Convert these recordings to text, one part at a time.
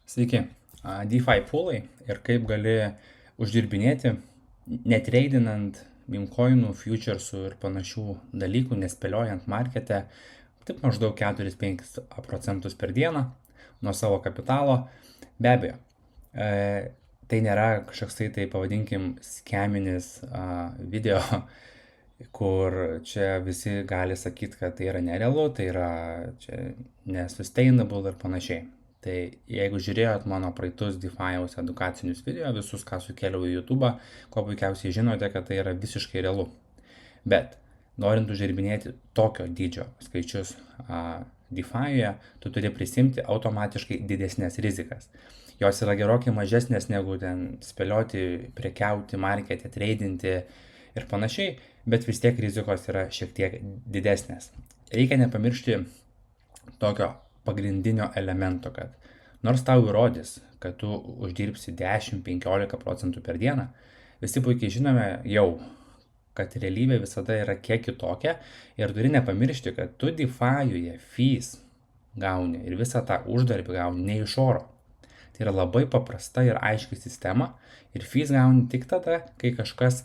Sveiki. DeFi poolai ir kaip gali uždirbinėti, netreidinant meme-coinų, futuresų ir panašių dalykų, nespėliojant markete, taip maždaug 4-5% per dieną nuo savo kapitalo. Be abejo, tai nėra kažkoks tai pavadinkim skeminis video, kur čia visi gali sakyti, kad tai yra nerealu, tai yra čia nesustainable ir panašiai. Tai jeigu žiūrėjot mano praeitus DeFi'aus edukacinius video, visus, ką sukėliau į YouTube, ko puikiausiai žinote, kad tai yra visiškai realu. Bet norint uždirbinėti tokio dydžio skaičius DeFi'oje, tu turi prisimti automatiškai didesnės rizikas. Jos yra gerokai mažesnės negu ten spėlioti, prekiauti, markete, treidinti ir panašiai, bet vis tiek rizikos yra šiek tiek didesnės. Reikia nepamiršti tokio pagrindinio elemento, kad nors tau įrodys, kad tu uždirbsi 10-15% per dieną, visi puikiai žinome jau, kad realybė visada yra kiek kitokia ir turi nepamiršti, kad tu DeFi'oje fees gauni ir visą tą uždarbį gauni ne iš oro. Tai yra labai paprasta ir aiški sistema ir fees gauni tik tada, kai kažkas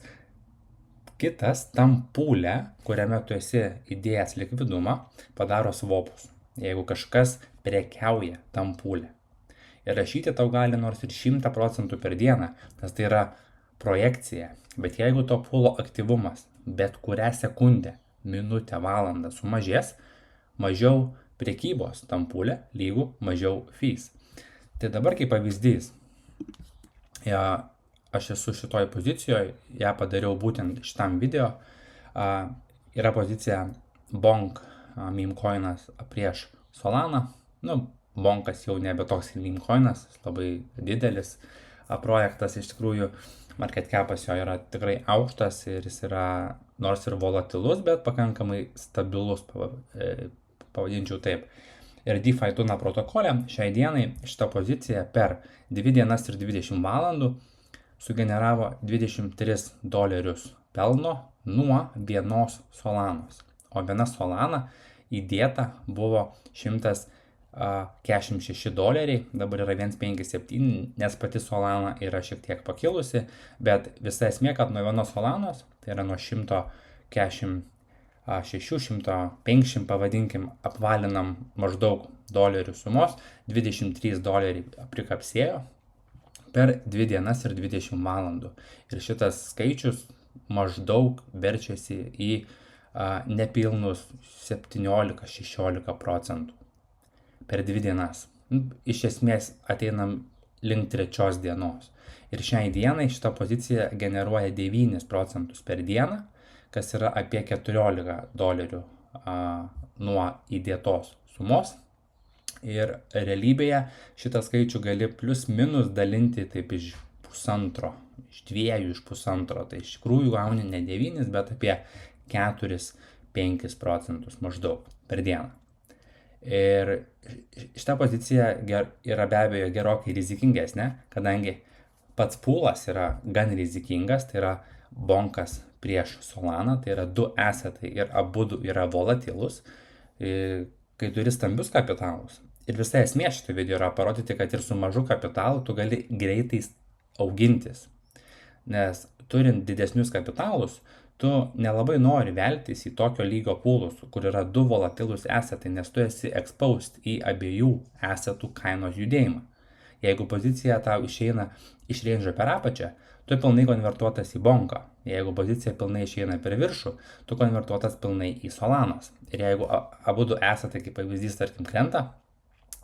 kitas tam pūle, kuriame tu esi įdėjęs likvidumą, padaro swapus. Jeigu kažkas prekiauja tam pūle. Ir rašyti tau gali nors ir 100% per dieną, nes tai yra projekcija. Bet jeigu to pūlo aktyvumas bet kurią sekundę, minutę, valandą sumažės, mažiau prekybos tam pūle lygų mažiau fees. Tai dabar kaip pavyzdys, aš esu šitoj pozicijoje, ją padariau būtent šitam video, yra pozicija Bonk meme coinas prieš Solana. Bonkas jau nebe toks meme coinas, labai didelis projektas iš tikrųjų, market capas jo yra tikrai aukštas ir jis yra nors ir volatilus, bet pakankamai stabilus, pavadinčiau taip. Ir DeFi Tuna protokole šiai dienai šitą poziciją per 2 dienas ir 20 valandų sugeneravo $23 pelno nuo vienos Solanos. O viena Solana įdėta buvo $146, dabar yra 157, nes pati Solana yra šiek tiek pakilusi, bet visa esmė, kad nuo vienos Solanos, tai yra nuo 146, 150, pavadinkim, apvalinam maždaug dolerių sumos, $23 prikapsėjo per 2 dienas ir 20 valandų. Ir šitas skaičius maždaug verčiasi į nepilnus 17-16% per 2 dienas. Iš esmės ateinam link 3 dienos. Ir šiai dienai šita pozicija generuoja 9% per dieną, kas yra apie $14 nuo įdėtos sumos. Ir realybėje šitą skaičių gali plus minus dalinti taip iš 1,5, iš 2, iš 1,5. Tai iš tikrųjų gauni ne 9, bet apie 4-5% maždaug per dieną. Ir šita pozicija yra be abejo gerokai rizikingesnė, kadangi pats pūlas yra gan rizikingas, tai yra Bonkas prieš Solaną, tai yra 2 assetai ir abudu yra volatilus, kai turi stambius kapitalus. Ir visa esmė šito video yra parodyti, kad ir su mažu kapitalu tu gali greitai augintis. Nes turint didesnius kapitalus, tu nelabai nori veltis į tokio lygio pūlus, kur yra 2 volatilus assetai, nes tu esi exposed į abiejų assetų kainos judėjimą. Jeigu pozicija tau išeina iš range per apačią, tu pilnai konvertuotas į Bonką. Jeigu pozicija pilnai išeina per viršų, tu konvertuotas pilnai į Solanos. Ir jeigu abudu assetai, kaip pavyzdys, tarkim, krenta,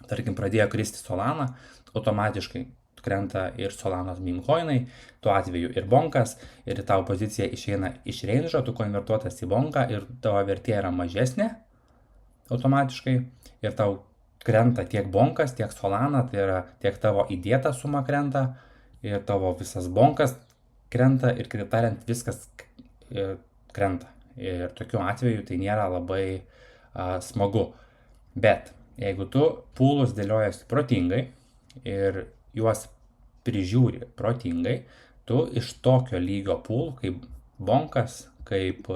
tarkim, pradėjo kristi Solana, automatiškai krenta ir Solanos meme coinai, tuo atveju ir Bonkas, ir tavo pozicija išeina iš range, tu konvertuotas į Bonką ir tavo vertė yra mažesnė automatiškai ir tau krenta tiek Bonkas, tiek Solana, tai yra tiek tavo įdėta suma krenta ir tavo visas Bonkas krenta ir kitaip tariant viskas krenta. Ir tokiu atveju tai nėra labai smagu. Bet jeigu tu pūlus dėliojasi protingai ir juos prižiūri protingai, tu iš tokio lygio pūlų kaip Bonkas, kaip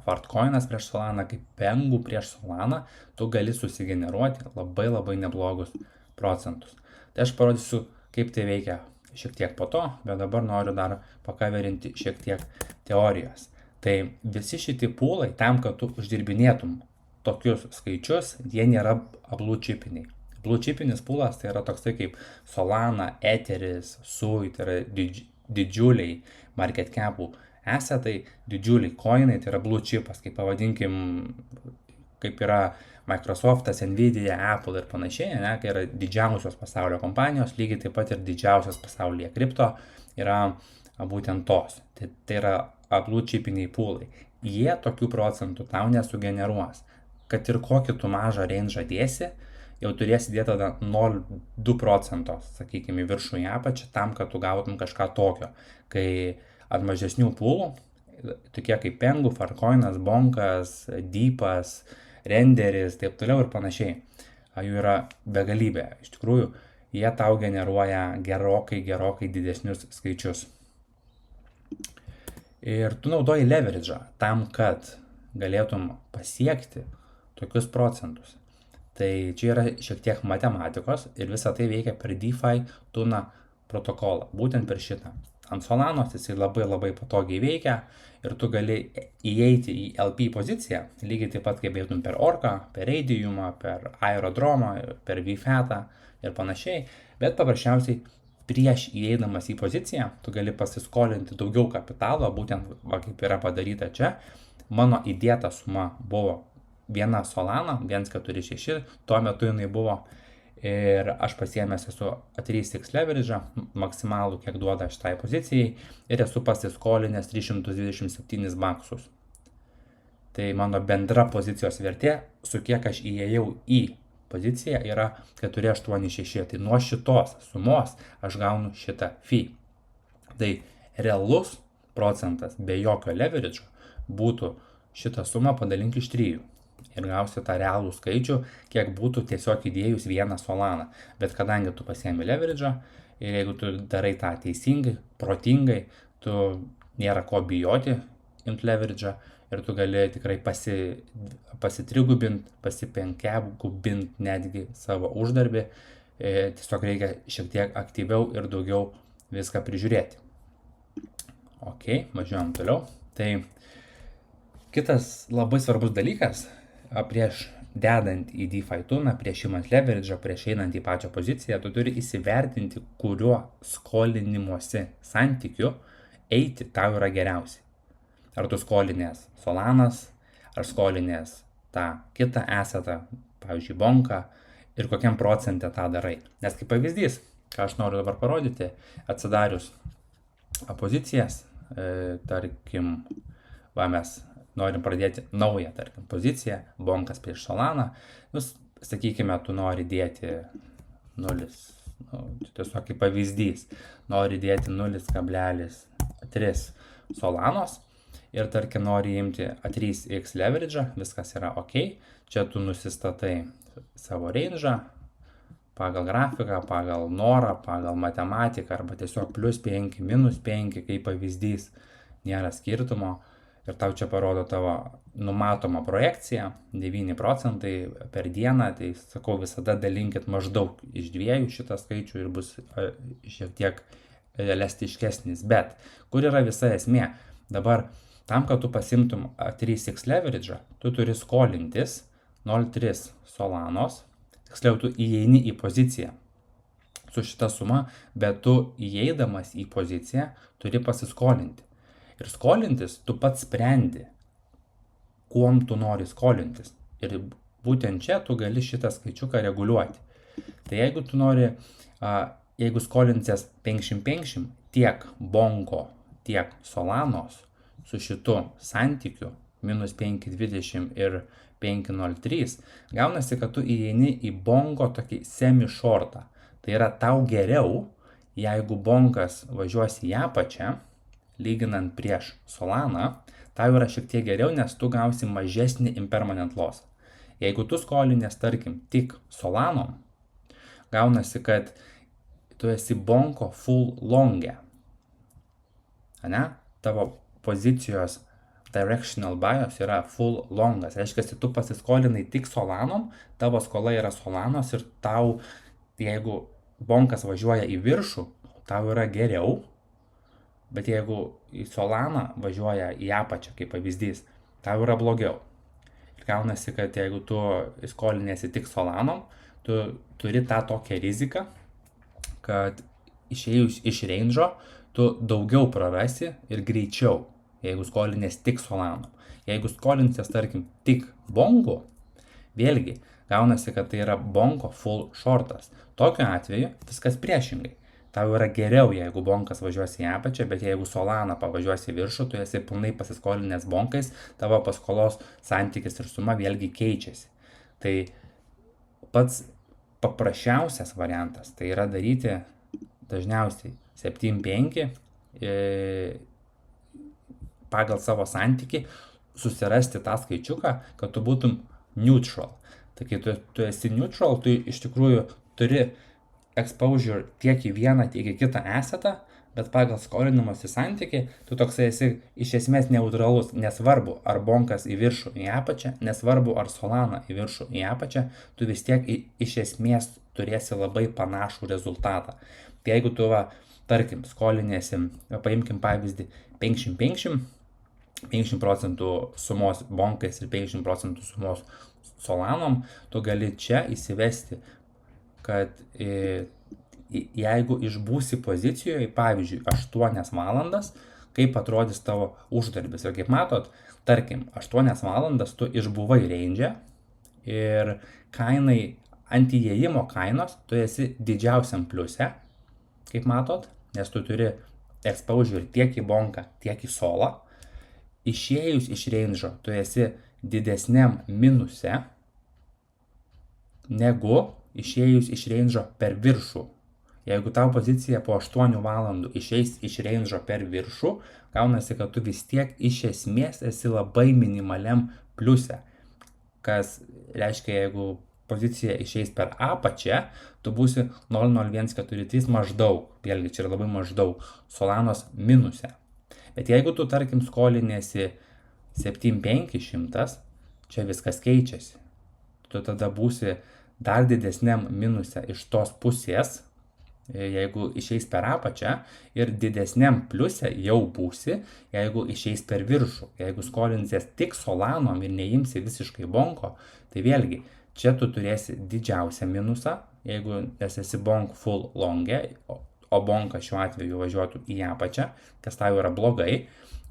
Fartcoinas prieš Solaną, kaip Pengu prieš Solaną, tu gali susigeneruoti labai neblogus procentus. Tai aš parodysiu, kaip tai veikia šiek tiek po to, bet dabar noriu dar pakaverinti šiek tiek teorijos. Tai visi šitie pūlai, tam, kad tu uždirbinėtum tokius skaičius, jie nėra blue chipiniai. Blue chipinis pūlas tai yra toksai kaip Solana, Etheris, Sui, tai yra didžiuliai market capų esetai, didžiuliai coinai, tai yra blue chipas, kaip pavadinkim, kaip yra Microsoftas, Nvidia, Apple ir panašiai, ne, kai yra didžiausios pasaulio kompanijos, lygiai taip pat ir didžiausias pasaulyje kripto yra būtent tos. Tai yra blue chipiniai pūlai. Jie tokių procentų tau nesugeneruos. Kad ir kokį tu mažą range dėsi, jau turėsi dėti tada 0,2 procento, sakykime, į viršų į apačią, tam, kad tu gautum kažką tokio. Kai ant mažesnių pūlų, tokie kaip Pengu, Fartcoinas, Bonkas, Deepas, Renderis, taip toliau ir panašiai. Jų yra begalybė. Iš tikrųjų, jie tau generuoja gerokai didesnius skaičius. Ir tu naudoji leverage'ą tam, kad galėtum pasiekti tokius procentus. Tai čia yra šiek tiek matematikos ir visa tai veikia per DeFi Tuna protokolą, būtent per šitą. Ant Solanos jisai labai patogiai veikia ir tu gali įeiti į LP poziciją, lygiai taip pat kaip eitum per Orką, per Radiumą, per Aerodromą, per VFATą ir panašiai, bet paprasčiausiai prieš įeidamas į poziciją tu gali pasiskolinti daugiau kapitalo, būtent kaip yra padaryta čia. Mano įdėta suma buvo viena Solana, 146, tuo metu jinai buvo ir aš pasiėmęs esu 3x leverage'ą, maksimalų kiek duoda šitai pozicijai ir esu pasiskolinęs 327 baksus. Tai mano bendra pozicijos vertė, su kiek aš įėjau į poziciją, yra 486. Tai nuo šitos sumos aš gaunu šitą fee. Tai realus procentas be jokio leverage'o būtų šitą sumą padalinti iš 3. Ir gausi tą realų skaičių, kiek būtų tiesiog įdėjus vieną Solaną. Bet kadangi tu pasiemi leverage'ą ir jeigu tu darai tą teisingai, protingai, tu nėra ko bijoti imt leverage'ą ir tu gali tikrai pasitrigubint, pasipenkegubint netgi savo uždarbį. Tiesiog reikia šiek tiek aktyviau ir daugiau viską prižiūrėti. Ok, važiuojam toliau. Tai kitas labai svarbus dalykas, prieš dedant į DeFi Tuną, prieš imant leverage'ą, prieš einant į pačią poziciją, tu turi įsivertinti, kuriuo skolinimuose santykiu eiti tau yra geriausiai. Ar tu skolinės Solanas, ar skolinės tą kitą esetą, pavyzdžiui, Bonką, ir kokiam procente tą darai. Nes kaip pavyzdys, ką aš noriu dabar parodyti, atsidarius pozicijas, tarkim, mes norim pradėti naują, tarkim, poziciją, Bonkas prieš Solaną, sakykime, tu nori dėti 0, tiesiog kaip pavyzdys, nori dėti 0,3 Solanos ir, tarkim, nori imti 3x leverage'ą, viskas yra ok, čia tu nusistatai savo range'ą pagal grafiką, pagal norą, pagal matematiką arba tiesiog +5, -5, kaip pavyzdys, nėra skirtumo. Ir tau čia parodo tavo numatomą projekciją, 9 procentai per dieną, tai sakau, visada dalinkit maždaug iš 2 šitą skaičių ir bus šiek tiek realistiškesnis. Bet kur yra visa esmė? Dabar tam, kad tu pasimtum 3x leverage'ą, tu turi skolintis 0,3 Solanos, tiksliau tu įeini į poziciją su šita suma, bet tu įeidamas į poziciją turi pasiskolinti. Ir skolintis tu pats sprendi, kuom tu nori skolintis. Ir būtent čia tu gali šitą skaičiuką reguliuoti. Tai jeigu tu nori, jeigu skolinsies 50-50 tiek Bonko, tiek Solanos su šitu santykiu, -5,20 ir 5,03, gaunasi, kad tu įeini į Bonko tokį semi-shortą. Tai yra tau geriau, jeigu Bonkas važiuosi į apačią, lyginant prieš Solaną, tau yra šiek tiek geriau, nes tu gausi mažesnį impermanent loss. Jeigu tu skolinės, tarkim, tik Solanom, gaunasi, kad tu esi Bonko full long'e. Ane? Tavo pozicijos directional bias yra full longas. Reiškia, tu pasiskolinai tik Solanom, tavo skola yra Solanos ir tau, jeigu bonkas važiuoja į viršų, tau yra geriau, bet jeigu į Solaną važiuoja į apačią, kaip pavyzdys, tau yra blogiau. Ir gaunasi, kad jeigu tu skolinėsi tik Solanom, tu turi tą tokią riziką, kad išėjus iš range'o, tu daugiau prarasi ir greičiau, jeigu skolinės tik Solanom. Jeigu skolinsies, tarkim, tik bongo, vėlgi, gaunasi, kad tai yra bonko full shortas. Tokiu atveju viskas priešingai. Tau yra geriau, jeigu bonkas važiuos į apačią, bet jeigu Solana pavažiuos į viršų, tu esi pilnai pasiskolinęs bonkais, tavo paskolos santykis ir suma vėlgi keičiasi. Tai pats paprasčiausias variantas tai yra daryti dažniausiai 7-5 pagal savo santykį, susirasti tą skaičiuką, kad tu būtum neutral. Tai kai tu esi neutral, tu iš tikrųjų turi exposure tiek į vieną, tiek į kitą assetą, bet pagal skolinimosi santykį tu toksai esi iš esmės neutralus, nesvarbu ar bonkas į viršų į apačią, nesvarbu ar Solana į viršų į apačią, tu vis tiek iš esmės turėsi labai panašų rezultatą. Tai jeigu tu, tarkim, skolinėsi, paimkim pavyzdį 50-50, 50% sumos bonkais ir 50% sumos Solanom, tu gali čia įsivesti, kad jeigu išbūsi pozicijoje, pavyzdžiui, 8 valandas, kaip atrodys tavo uždarbis. Ir kaip matot, tarkim, 8 valandas tu išbuvai range ir kainai ant įėjimo kainos tu esi didžiausiam pliuse, kaip matot, nes tu turi exposure tiek į bonką, tiek į solą. Išėjus iš range'o tu esi didesniam minuse negu išėjus iš range'o per viršų. Jeigu tau pozicija po 8 valandų išeis iš range'o per viršų, gaunasi, kad tu vis tiek iš esmės esi labai minimaliam pliuse. Kas reiškia, jeigu pozicija išeis per apačią, tu būsi 0,0143 maždaug, vėlgi čia yra labai maždaug, Solanos minuse. Bet jeigu tu, tarkim, skolinėsi 7,500, čia viskas keičiasi. Tu tada būsi dar didesniam minuse iš tos pusės, jeigu išeis per apačią, ir didesniam pliuse jau būsi, jeigu išeis per viršų. Jeigu skolinsies tik Solanom ir neimsi visiškai bonko, tai vėlgi, čia tu turėsi didžiausią minusą, jeigu esi bonk full longe, o bonka šiuo atveju važiuotų į apačią, kas tau yra blogai,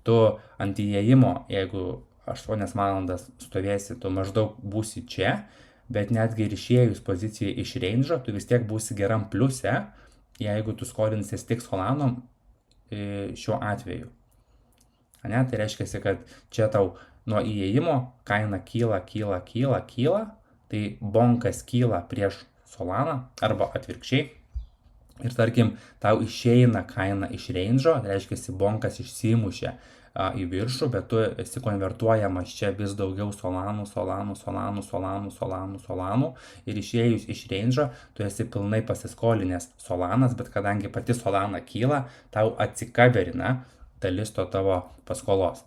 tu ant įėjimo, jeigu 8 valandas stovėsi, tu maždaug būsi čia, bet netgi ir išėjus pozicijai iš range'o, tu vis tiek būsi geram pliuse, jeigu tu skolinsies tik Solanom šiuo atveju. Ne? Tai reiškia, kad čia tau nuo įėjimo kaina kyla, tai bonkas kyla prieš Solaną arba atvirkščiai. Ir tarkim, tau išeina kaina iš range'o, tai reiškia, bonkas išsimušė į viršų, bet tu esi konvertuojamas čia vis daugiau Solanų ir išėjus iš range'o, tu esi pilnai pasiskolinęs Solanas, bet kadangi pati Solana kyla, tau atsikaverina dalis to tavo paskolos.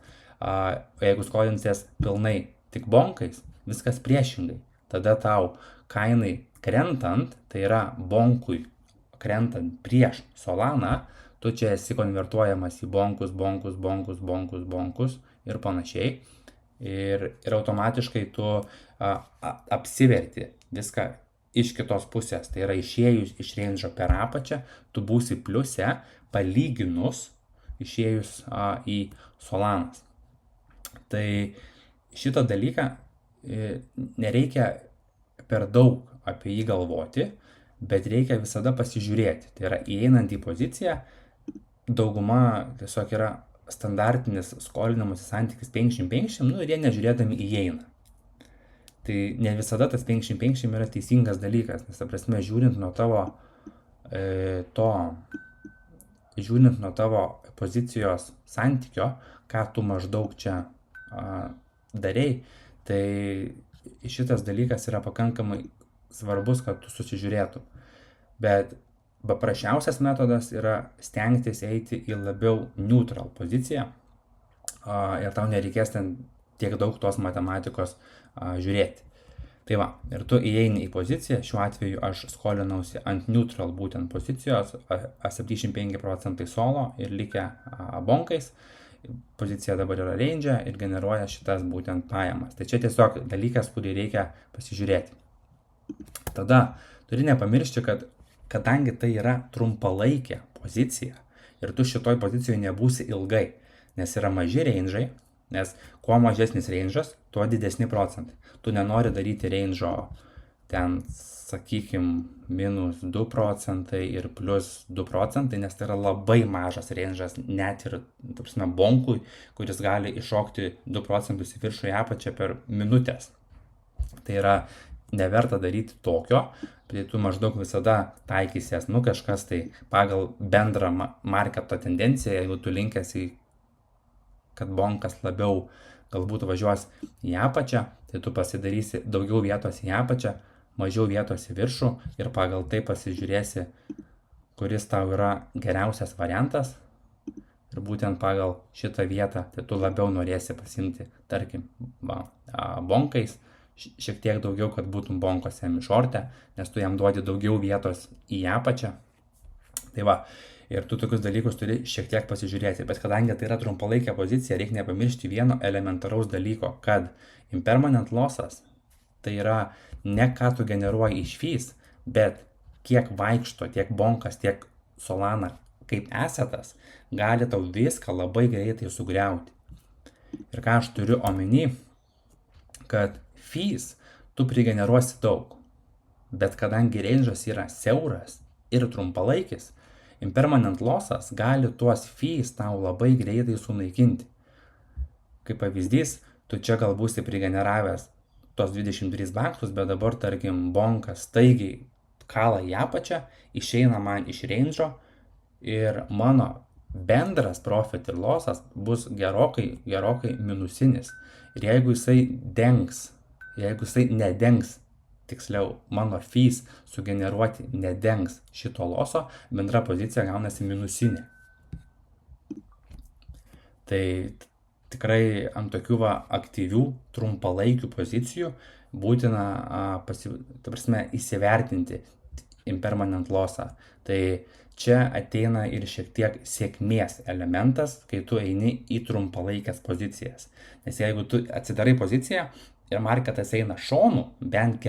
Jeigu skolinsies pilnai tik bonkais, viskas priešingai. Tada tau kainai krentant, tai yra bonkui krentant prieš Solaną, tu čia esi konvertuojamas į bonkus ir panašiai. Ir automatiškai tu apsiverti viską iš kitos pusės. Tai yra išėjus iš range'o per apačią, tu būsi pliuse palyginus išėjus į Solanas. Tai šitą dalyką nereikia per daug apie jį galvoti, bet reikia visada pasižiūrėti. Tai yra įeinant į poziciją, dauguma tiesiog yra standartinis skolinimuose santykis 50-50, ir jie nežiūrėdami įeina. Tai ne visada tas 50-50 yra teisingas dalykas, nes, ta prasme, žiūrint nuo tavo pozicijos santykio, ką tu maždaug čia darei, tai šitas dalykas yra pakankamai svarbus, kad tu susižiūrėtum. Bet paprasčiausias metodas yra stengtis eiti į labiau neutral poziciją. ir tau nereikės ten tiek daug tos matematikos žiūrėti. Tai va, ir tu įeini į poziciją, šiuo atveju aš skolinausi ant neutral būtent pozicijos, 75% solo ir likę bonkais. Pozicija dabar yra range ir generuoja šitas būtent pajamas. Tai čia tiesiog dalykas, kurį reikia pasižiūrėti. Tada turi nepamiršti, kad kadangi tai yra trumpalaikė pozicija ir tu šitoj pozicijoje nebūsi ilgai, nes yra maži range'ai, nes kuo mažesnis range'as, tuo didesni procentai. Tu nenori daryti range'o ten, sakykim, minus 2 procentai ir plus 2 procentai, nes tai yra labai mažas range'as, net ir, bonkui, kuris gali iššokti 2 procentus į viršų į apačią per minutės. Tai yra neverta daryti tokio, tai tu maždaug visada taikysies, kažkas tai pagal bendrą marketo tendenciją, jeigu tu linkęs į, kad bonkas labiau galbūt važiuos į apačią, tai tu pasidarysi daugiau vietos į apačią, mažiau vietos į viršų ir pagal tai pasižiūrėsi, kuris tau yra geriausias variantas. Ir būtent pagal šitą vietą, tai tu labiau norėsi pasimti, tarkim, bonkais, šiek tiek daugiau, kad būtum bonkose mišorte, nes tu jam duodi daugiau vietos į apačią. Tai va, ir tu tokius dalykus turi šiek tiek pasižiūrėti, bet kadangi tai yra trumpalaikė pozicija, reikia nepamiršti vieno elementaraus dalyko, kad impermanent lossas tai yra ne ką tu generuoji iš fees, bet kiek vaikšto tiek bonkas, tiek solana kaip assetas, gali tau viską labai greitai sugriauti. Ir ką aš turiu omeny, kad fees tu prigeneruosi daug, bet kadangi range'as yra siauras ir trumpalaikis, impermanent lossas gali tuos fees tau labai greitai sunaikinti. Kaip pavyzdys, tu čia gal būsi prigeneravęs tos 23 baksus, bet dabar, tarkim, bonkas staigiai kala į apačią, išeina man iš range'o ir mano bendras profit ir lossas bus gerokai minusinis. Ir jeigu jisai nedengs, tiksliau, mano fees sugeneruoti nedengs šito loso, bendra pozicija gaunasi minusinė. Tai tikrai ant tokių aktyvių, trumpalaikių pozicijų būtina įsivertinti impermanent lossą. Tai čia ateina ir šiek tiek sėkmės elementas, kai tu eini į trumpalaikės pozicijas. Nes jeigu tu atsidarai poziciją ir marketas eina šonu bent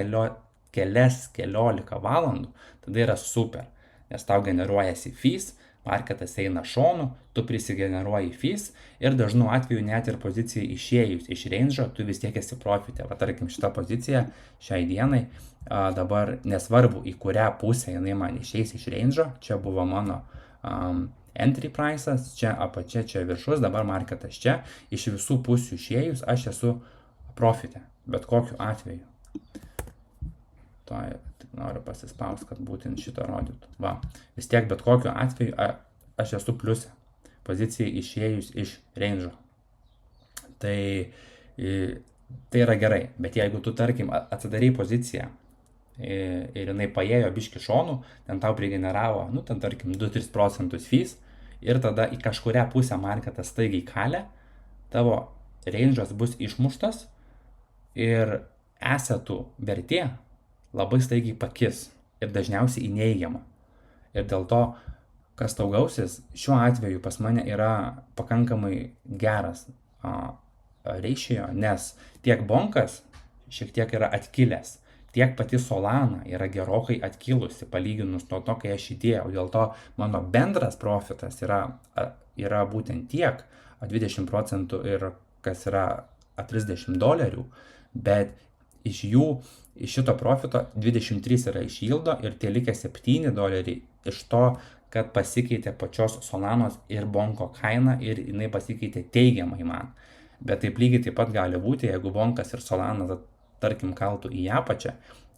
keliolika valandų, tada yra super, nes tau generuojasi fees, marketas eina šonu, tu prisigeneruoji fees ir dažnu atveju net ir pozicijai išėjus iš range'o, tu vis tiek esi profite. Va, tarkim, šitą poziciją šiai dienai dabar nesvarbu, į kurią pusę jinai man išeis iš range'o, čia buvo mano entry price'as, čia apačia, čia viršus, dabar marketas čia, iš visų pusių išėjus aš esu profite, bet kokiu atveju. Tik noriu pasispausti, kad būtent šitą rodytų. Va, vis tiek bet kokiu atveju aš esu pliuse, pozicijai išėjus iš range'o. Tai yra gerai, bet jeigu tu, tarkim, atsidarai poziciją ir jinai paėjo biški šonų, ten tau prigeneravo, ten tarkim 2-3 procentus fees ir tada į kažkurią pusę marketas staigiai kalė, tavo range'as bus išmuštas ir assetų vertė labai staigiai pakis ir dažniausiai į neigiamą. Ir dėl to, kas tau gausis, šiuo atveju pas mane yra pakankamai geras ratio, nes tiek bonkas šiek tiek yra atkilęs, tiek pati solana yra gerokai atkilusi palyginus nuo to, kai aš įdėjau. Dėl to mano bendras profitas yra būtent tiek, 20 procentų ir kas yra $30, bet iš šito profito 23 yra iš yieldo ir tie likę $7 iš to, kad pasikeitė pačios solanos ir bonko kaina ir jinai pasikeitė teigiamai man. Bet taip lygiai taip pat gali būti, jeigu bonkas ir solana, tarkim, kaltų į apačią,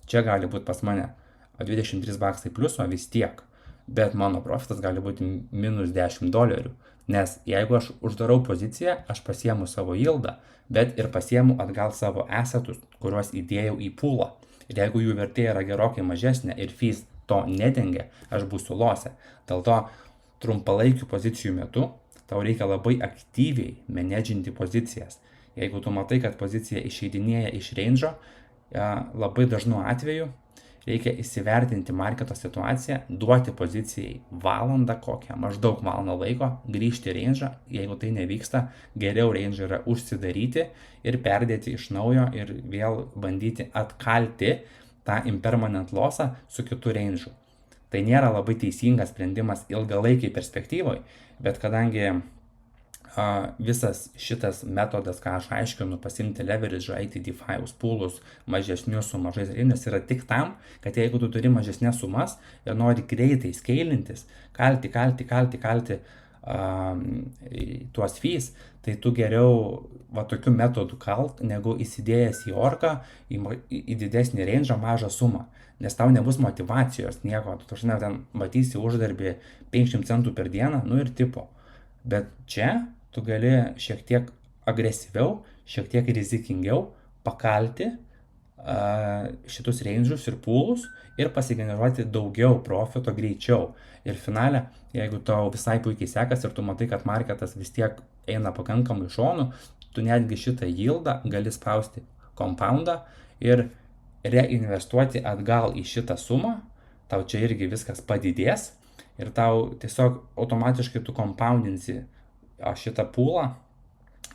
čia gali būti pas mane $23 pliuso vis tiek, bet mano profitas gali būti minus $10, nes jeigu aš uždarau poziciją, aš pasiemu savo yieldą, bet ir pasiemu atgal savo assetus, kuriuos įdėjau į poolą. Ir jeigu jų vertė yra gerokai mažesnė ir fees to nedengia, aš būsiu lose. Dėl to trumpalaikių pozicijų metu tau reikia labai aktyviai menedžinti pozicijas. Jeigu tu matai, kad pozicija išeidinėja iš range'o, labai dažnu atveju reikia įsivertinti marketo situaciją, duoti pozicijai valandą kokią, maždaug valandą laiko, grįžti į range'ą. Jeigu tai nevyksta, geriau range'ą yra užsidaryti ir perdėti iš naujo ir vėl bandyti atkalti tą impermanent lossą su kitu range'u. Tai nėra labai teisingas sprendimas ilgalaikiai perspektyvoj, bet kadangi visas šitas metodas, ką aš aiškinu, pasimti leverage, eiti DeFi'us poolus mažesnius su mažais range'ais, yra tik tam, kad jeigu tu turi mažesnės sumas ir nori greitai skeilintis, kalti tuos fees, tai tu geriau tokiu metodu kalt, negu įsidėjęs į orką, į didesnį range'ą mažą sumą. Nes tau nebus motivacijos nieko, tu ten matysi uždarbį 50 centų per dieną, ir tipo. Bet čia tu gali šiek tiek agresyviau, šiek tiek rizikingiau pakalti šitus range'us ir poolus ir pasigeneruoti daugiau profito greičiau. Ir finale, jeigu tau visai puikiai sekas ir tu matai, kad marketas vis tiek eina pakankamai šonu, tu netgi šitą yieldą gali spausti compoundą ir reinvestuoti atgal į šitą sumą, tau čia irgi viskas padidės ir tau tiesiog automatiškai tu compoundinsi šitą poolą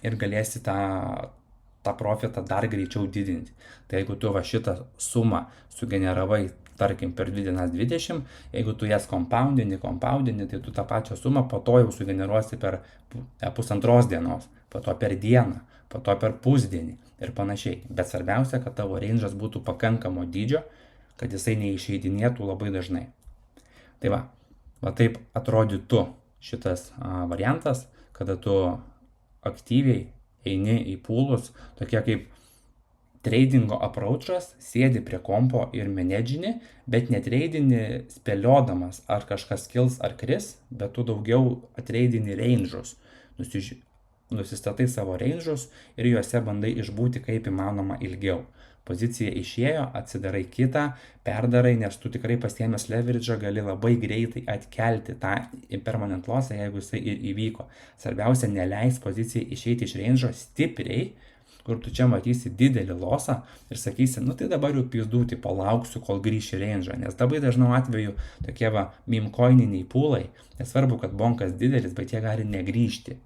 ir galėsi tą profitą dar greičiau didinti. Tai jeigu tu šitą sumą sugeneravai, tarkim, per 2 dienas 20, jeigu tu jas compoundini, tai tu tą pačią sumą po to jau sugeneruosi per pusantros dienos, po to per dieną, po to per pusdienį ir panašiai. Bet svarbiausia, kad tavo range'as būtų pakankamo dydžio, kad jisai neišeidinėtų labai dažnai. Tai va taip atrodytų šitas variantas, kada tu aktyviai eini į poolus, tokie kaip tradingo approach'as, sėdi prie kompo ir menedžini, bet netradini spėliodamas, ar kažkas kils ar kris, bet tu daugiau atradini range'us. Nusistatai savo range'us ir juose bandai išbūti kaip įmanoma ilgiau. Pozicija išėjo, atsidarai kitą, perdarai, nes tu tikrai pasiėmęs leverage'ą gali labai greitai atkelti tą impermanent lossą, jeigu jisai ir įvyko. Svarbiausia, neleis pozicijai išeiti iš range'o stipriai, kur tu čia matysi didelį lossą ir sakysi, tai dabar jau pizdūti, palauksiu, kol grįši į range'ą, nes labai dažnu atveju tokie meme coininiai poolai, nesvarbu, kad bonkas didelis, bet jie gali negrįžti.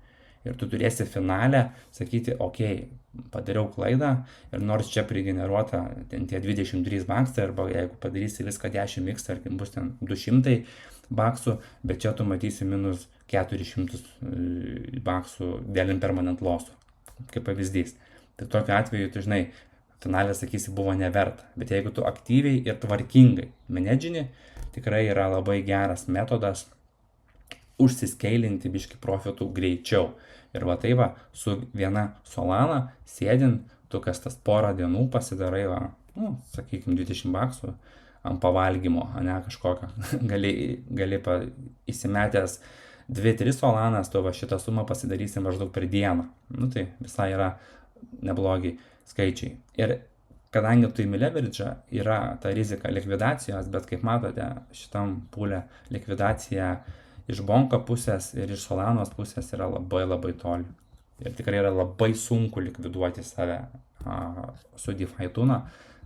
Ir tu turėsi finale sakyti, padariau klaidą ir nors čia prigeneruota tie 23 baksai, arba jeigu padarysi viską 10x, tarkim, bus ten 200 baksų, bet čia tu matysi minus 400 baksų dėl impermanent lossų, kaip pavyzdys. Tai tokiu atveju, tu žinai, finale sakysi, buvo neverta. Bet jeigu tu aktyviai ir tvarkingai menedžini, tikrai yra labai geras metodas užsiskeilinti biški profitų greičiau. Ir su viena Solana sėdint, tu kas tas porą dienų pasidarai, sakykime, 20 baksų ant pavalgymo, kažkokio. gali įsimetęs 2-3 Solanas, tu šitą sumą pasidarysi maždaug per dieną. Tai visai yra neblogi skaičiai. Ir kadangi tu įmi leverage'ą, yra ta rizika likvidacijos, bet kaip matote, šitam pool'e likvidacija iš bonko pusės ir iš Solanos pusės yra labai labai toli. Ir tikrai yra labai sunku likviduoti save su DeFi tuna,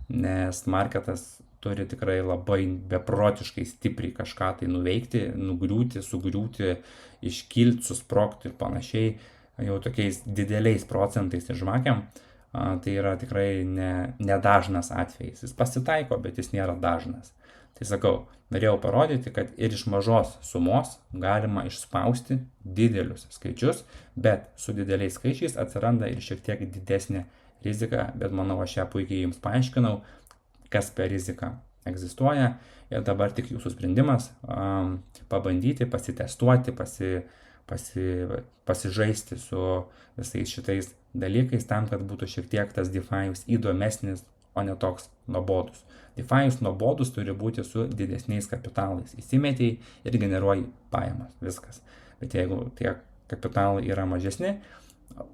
nes marketas turi tikrai labai beprotiškai stipriai kažką tai nuveikti, nugriūti, sugriūti, iškilti, susprogti ir panašiai, jau tokiais dideliais procentais ir žvakiam. Tai yra tikrai nedažnas atvejis. Jis pasitaiko, bet jis nėra dažnas. Tai sakau, norėjau parodyti, kad ir iš mažos sumos galima išspausti didelius skaičius, bet su dideliais skaičiais atsiranda ir šiek tiek didesnė rizika, bet manau, aš ją puikiai jums paaiškinau, kas per riziką egzistuoja. Ir dabar tik jūsų sprendimas pabandyti, pasitestuoti, pasižaisti su visais šitais dalykais tam, kad būtų šiek tiek tas DeFi'us įdomesnis, o ne toks nuobodus. DeFi'us nuobodus turi būti su didesniais kapitalais. Įsimetei ir generuoji pajamas. Viskas. Bet jeigu tie kapitalai yra mažesni,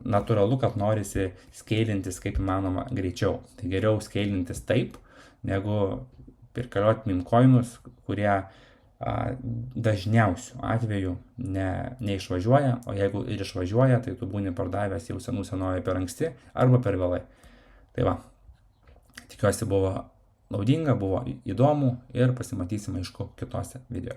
natūralu, kad norisi skeilintis kaip įmanoma greičiau. Tai geriau skeilintis taip, negu pirkalioti meme coinus, kurie dažniausių atvejų neišvažiuoja, o jeigu ir išvažiuoja, tai tu būni pardavęs jau senovėje per anksti arba per vėlai. Tai va, tikiuosi buvo naudinga, buvo įdomu ir pasimatysime aišku kitose video.